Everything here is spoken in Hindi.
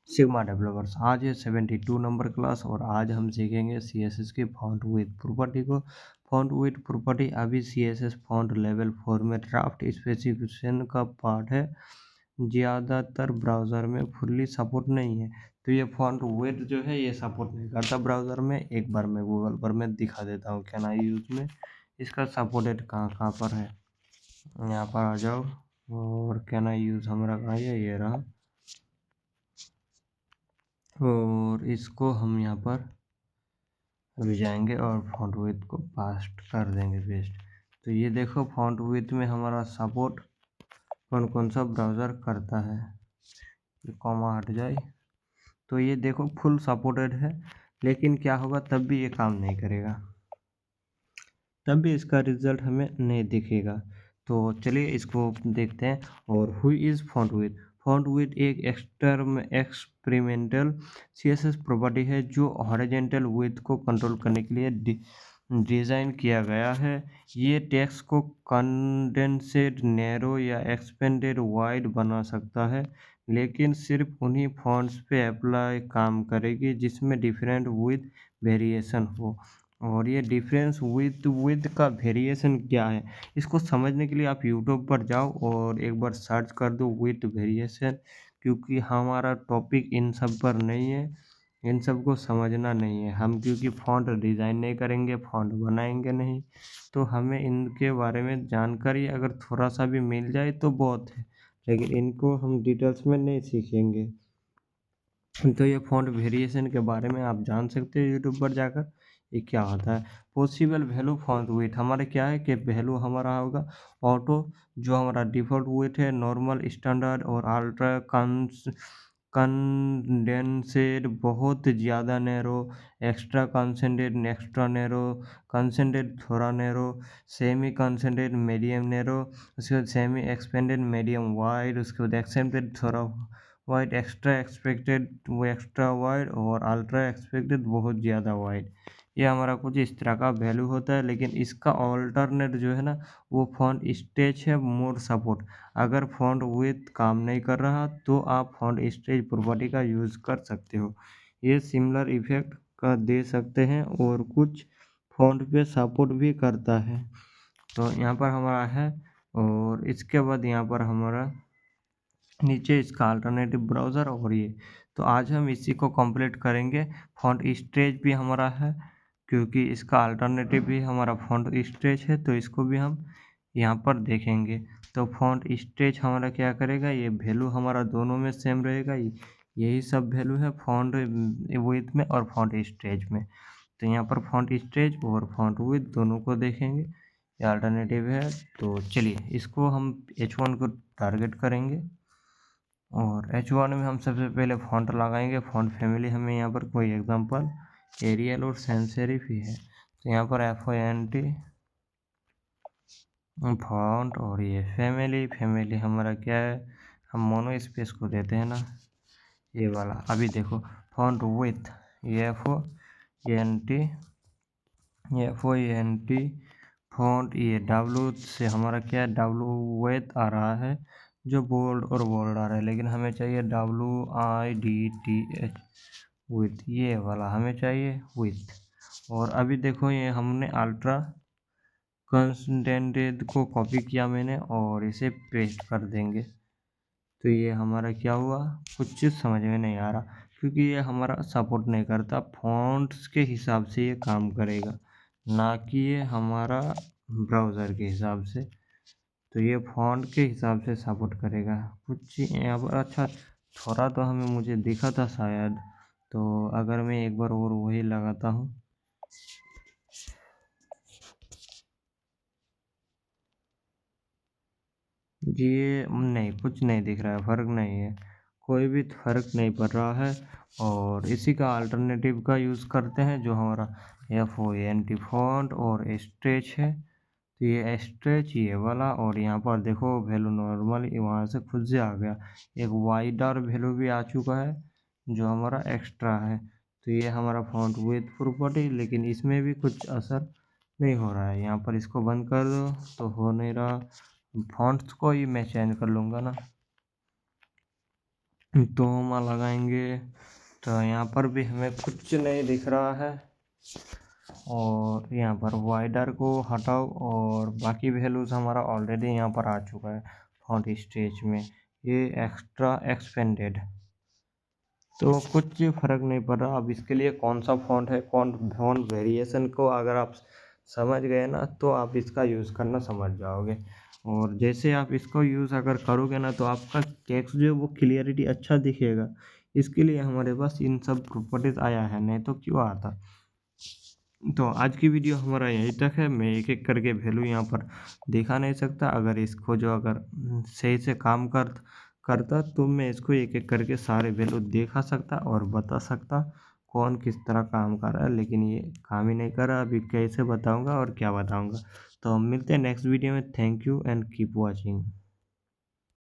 Sigma developers. आज है 72 नंबर क्लास और आज हम सीखेंगे CSS की फॉन्ट विड्थ प्रॉपर्टी को। फॉन्ट विड्थ प्रॉपर्टी अभी CSS फॉन्ट लेवल 4 में ड्राफ्ट स्पेसिफिकेशन का पार्ट है। ज़्यादातर ब्राउज़र में फुल्ली सपोर्ट नहीं है, तो ये फॉन्ट विड्थ जो है ये सपोर्ट नहीं करता ब्राउज़र में। एक बार मैं गूगल पर मैं दिखा देता हूँ कैन आई यूज़ में इसका सपोर्टेड कहाँ कहाँ पर है। यहाँ पर आ जाओ और कैन आई यूज़ हमारा कहाँ है, ये रहा। और इसको हम यहाँ पर अभी जाएंगे और फॉन्ट विड्थ को पास्ट कर देंगे पेस्ट। तो ये देखो फॉन्ट विड्थ में हमारा सपोर्ट कौन कौन सा ब्राउज़र करता है। ये कॉमा हट जाए तो ये देखो फुल सपोर्टेड है, लेकिन क्या होगा तब भी ये काम नहीं करेगा, तब भी इसका रिजल्ट हमें नहीं दिखेगा। तो चलिए इसको देखते हैं। और हुई is font width. Font width एक एक्सपेरिमेंटल CSS प्रॉपर्टी है जो हॉरिजॉन्टल विड्थ को कंट्रोल करने के लिए डिज़ाइन किया गया है। ये टेक्स्ट को कंडेंसेड, नैरो या एक्सपेंडेड वाइड बना सकता है, लेकिन सिर्फ उन्हीं फॉन्ट्स पे अप्लाई काम करेगी जिसमें डिफरेंट विड्थ वेरिएशन हो। और ये डिफरेंस विद का वेरिएशन क्या है, इसको समझने के लिए आप यूट्यूब पर जाओ और एक बार सर्च कर दो विद वेरिएशन, क्योंकि हमारा टॉपिक इन सब पर नहीं है, इन सब को समझना नहीं है हम, क्योंकि फ़ॉन्ट डिज़ाइन नहीं करेंगे, फ़ॉन्ट बनाएंगे नहीं, तो हमें इनके बारे में जानकारी अगर थोड़ा सा भी मिल जाए तो बहुत है, लेकिन इनको हम डिटेल्स में नहीं सीखेंगे। तो ये फ़ॉन्ट वेरिएशन के बारे में आप जान सकते हो यूट्यूब पर जाकर ये क्या होता है। पॉसिबल वैल्यू फॉन्ट वेट हमारे क्या है कि वैल्यू हमारा होगा ऑटो, जो हमारा डिफ़ॉल्ट वेट है, नॉर्मल, स्टैंडर्ड और अल्ट्रा कंडेंसेड बहुत ज़्यादा narrow, extra concentrate extra narrow, concentrate थोड़ा narrow, semi concentrate medium narrow, उसके बाद सेमी एक्सपेंडेड मीडियम वाइड, उसके बाद एक्सेंटेड थोड़ा वाइड, एक्स्ट्रा एक्सपेक्टेड वो एक्स्ट्रा वाइड और अल्ट्रा एक्सपेक्टेड बहुत ज़्यादा वाइड। ये हमारा कुछ इस तरह का वैल्यू होता है, लेकिन इसका ऑल्टरनेट जो है ना वो फॉन्ट स्टेज है, मोर सपोर्ट। अगर फॉन्ट विड्थ काम नहीं कर रहा तो आप फॉन्ट स्टेज प्रॉपर्टी का यूज़ कर सकते हो। ये सिमिलर इफेक्ट का दे सकते हैं और कुछ फॉन्ट पे सपोर्ट भी करता है। तो यहाँ पर हमारा है और इसके बाद यहाँ पर हमारा नीचे इसका अल्टरनेटिव ब्राउज़र और ये। तो आज हम इसी को कंप्लीट करेंगे। फॉन्ट स्टेज भी हमारा है, क्योंकि इसका अल्टरनेटिव भी हमारा फॉन्ट स्टेज है, तो इसको भी हम यहाँ पर देखेंगे। तो फॉन्ट स्टेज हमारा क्या करेगा, ये वैल्यू हमारा दोनों में सेम रहेगा, यही सब वैल्यू है फॉन्ट विड्थ में और फॉन्ट स्टेज में। तो यहाँ पर फॉन्ट स्टेज और फॉन्ट विड्थ दोनों को देखेंगे, ये अल्टरनेटिव है। तो चलिए इसको हम H1 को टारगेट करेंगे और H1 में हम सबसे पहले फॉन्ट लगाएंगे। फॉन्ट फैमिली हमें यहाँ पर कोई एग्जांपल एरियल और सैंस सेरिफ ही है, तो यहाँ पर FONT फॉन्ट और ये फैमिली हमारा क्या है, हम मोनो स्पेस को देते हैं ना, ये वाला। अभी देखो फॉन्ट विड्थ ये FONT फॉन्ट, ये W से हमारा क्या है, W विड्थ आ रहा है जो बोल्ड और बोल्ड आ रहा है, लेकिन हमें चाहिए WIDTH विड्थ, ये वाला हमें चाहिए विड्थ। और अभी देखो ये हमने अल्ट्रा कंसंट्रेटेड को कॉपी किया मैंने और इसे पेस्ट कर देंगे। तो ये हमारा क्या हुआ, कुछ चीज़ समझ में नहीं आ रहा, क्योंकि ये हमारा सपोर्ट नहीं करता, फॉन्ट्स के हिसाब से ये काम करेगा, ना कि ये हमारा ब्राउज़र के हिसाब से। तो ये फॉन्ट के हिसाब से सपोर्ट करेगा कुछ यहाँ पर। अच्छा थोड़ा तो हमें मुझे दिखा था शायद, तो अगर मैं एक बार और वही लगाता हूँ, ये नहीं, कुछ नहीं दिख रहा है, फ़र्क नहीं है, कोई भी फ़र्क नहीं पड़ रहा है। और इसी का अल्टरनेटिव का यूज़ करते हैं जो हमारा FONT फॉन्ट और स्ट्रेच है। तो ये स्ट्रेच ये वाला, और यहाँ पर देखो वैल्यू नॉर्मल वहाँ से खुद से आ गया, एक वाइडर वैल्यू भी आ चुका है जो हमारा एक्स्ट्रा है। तो ये हमारा फॉन्ट विड्थ प्रॉपर्टी, लेकिन इसमें भी कुछ असर नहीं हो रहा है। यहाँ पर इसको बंद कर दो तो हो नहीं रहा, फॉन्ट्स को ही मैं चेंज कर लूँगा ना। तो हम लगाएंगे, तो यहाँ पर भी हमें कुछ नहीं दिख रहा है। और यहाँ पर वाइडर को हटाओ और बाकी वैल्यूज हमारा ऑलरेडी यहाँ पर आ चुका है फॉन्ट स्टेज में, ये एक्स्ट्रा एक्सपेंडेड। तो कुछ फ़र्क नहीं पड़ रहा। अब इसके लिए कौन सा फॉन्ट है, कौन फॉन्ट वेरिएशन को अगर आप समझ गए ना तो आप इसका यूज़ करना समझ जाओगे। और जैसे आप इसको यूज़ अगर करोगे ना तो आपका टेक्स्ट जो है वो क्लियरिटी अच्छा दिखेगा। इसके लिए हमारे पास इन सब प्रॉपर्टीज़ आया है, नहीं तो क्यों आता। तो आज की वीडियो हमारा यहीं तक है। मैं एक एक करके वैल्यू यहाँ पर दिखा नहीं सकता। अगर इसको जो अगर सही से काम करता तो मैं इसको एक एक करके सारे वैल्यू दिखा सकता और बता सकता कौन किस तरह काम कर रहा है, लेकिन ये काम ही नहीं कर रहा। अभी कैसे बताऊँगा और क्या बताऊँगा। तो हम मिलते हैं नेक्स्ट वीडियो में। Thank you and keep watching.